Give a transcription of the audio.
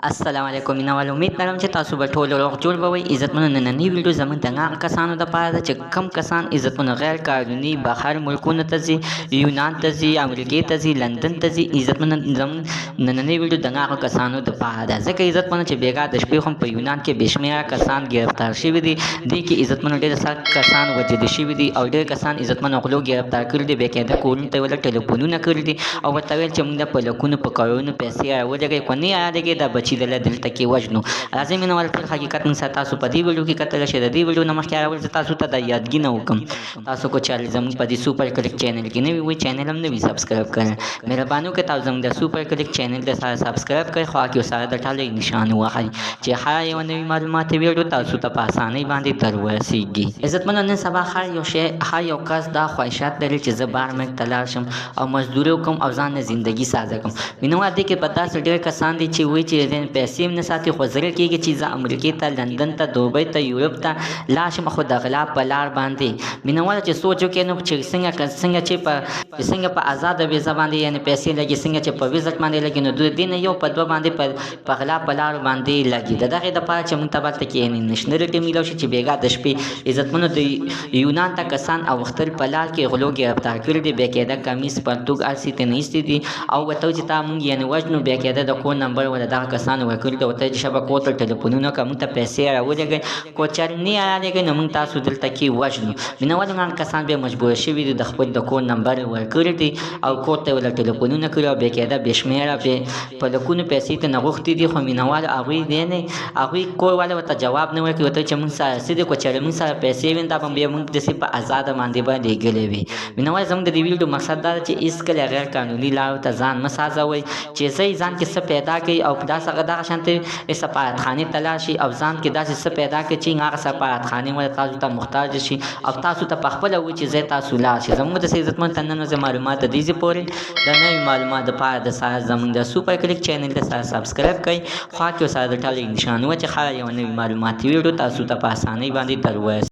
السلام علیکم مینوال امید لرم چې تاسو به ټول روغ جوړ به وئ. عزتمنو نننۍ ویډیو زموږ د هغه کسانو دپاره ده چې کم کسان عزتمنو غیر قانوني بهر ملکونو ته ځي، یونان ته ځي، امریکې ته ځي، لندن ته ځي. عزتمنو زموږ نننۍ ویډیو د هغو کسانو دپاره ده، ځکه عزتمنو چې بېګا د شپې خو په یونان کې بې شمېره کسان ګرفتار شوي دي. دې کې عزتمنو ډېر سخت کسان وژل شوي دي او ډېر کسان عزتمنو غلو ګرفتار کړي دي. بېقاعده کورونو ته یې ورته ټلیفونونه کړي دي او ورته ویل چې موږ په لکونو په کروړونو پیسې راولګئ، خو نه یې رالګئ، دا بچي دله دلته کې وژنو. راځئ مینوال ټول حقیقت موږ سره تاسو په دې ویډیو کې کتلی شئ. د دې ویډیو نه مخکې اول زه تاسو ته دا یادګي وکړم، تاسو کو چې زموږ په دې سوپر کلیک چینل کې نوي وئ، چینل هم نوي سبسکرایب کړئ. مهرباني وکړئ تاسو زموږ د سوپر کلیک چینل د سره سبسکرایب کړئ، خوا کې سره د ټالۍ نشان ووهئ چې هر یوه نوي معلوماتي ویډیو تاسو ته په اسانۍ باندې در ورسیږي. عزتمنو نن سبا هر یو کس دا خواهشات لري چې زه بهر ملک ته لاړ شم او مزدوري وکړم او ځان نه زندګي سازه کړم. مینوال دې کې به داسې ډېر کسان دي چې وایي چې پیسې هم نه ساتي، خو زړه کېږي چې زه امریکې ته، لندن ته، دوبۍ ته، یورپ ته لاړ شم، خو د غلا په لار باندې. مینوال چې سوچ وکړئ نو چې څنګه په ازاده ویزه باندې یعنې پیسې لګي، څنګه چې په ویزټ باندې لګي، نو دوی دې نه یو په دوه باندې په غلا په لار باندې لګي. د دغې دپاره چې موږ ته به هلته کې نشنلټي میلاو شي چې بېګا د شپې عزتمنو د یونان ته کسان اوښتل په لار کې غلو ګرفتار کړي دي. بېقاعده کمیس پرتوګ هر څه ترې نه ایستي دي او ورته وایي چې تا موږ یعنې وژنو. بېقاعده د کور نمبر ورته دغه کسانو ورکړي دي، ورته چې شبه کور ته ټلیفونونه وکړه، موږ ته پیسې راولېږئ، کو چارې نه یې رالېږئ نو موږ تاسو دلته کې وژنو. مینوالو هغه کسان بیا مجبوره شوي دي، د خپل د کور نمبر ورکړي دي او کور ته یې ورته ټلیفونونه کړي او بېقاعده بې شمېره په لکونو پیسې ترې غوښتي دي. خو مینوالو هغوی کور والا ورته جواب نه ورکوي، ورته چې موږ سره څه دي، کو چارې موږ سره پیسې وي دا به بیا موږ داسې په ازاده باندې به لېږلې وي. مینوال زموږ د دې ویډیو مقصد دا ده چې هېڅکله غیر قانوني لارو ته ځان مه سازوئ، چې ځئ ځان کې څه پیدا کړئ او دغه شانتې سفارتخانې ته لاړ شئ او ځان کې داسې څه پیدا کړئ چې هغه سفارتخانې ولې تاسو ته محتاج شي او تاسو ته پخپله وایي چې ځای تاسو لاړ شئ. زموږ د عزتمن ته نن ورځې معلومات د دې ځای پورې د نوي معلومات دپاره د سره زموږ د سوپر کلیک چینل د سره سبسکرایب کړئ، خوا کې ورسره د ټالۍ نشان ووهئ چې هر یوه نوي معلوماتي ویډیو تاسو ته په اسانۍ باندې در ورسي.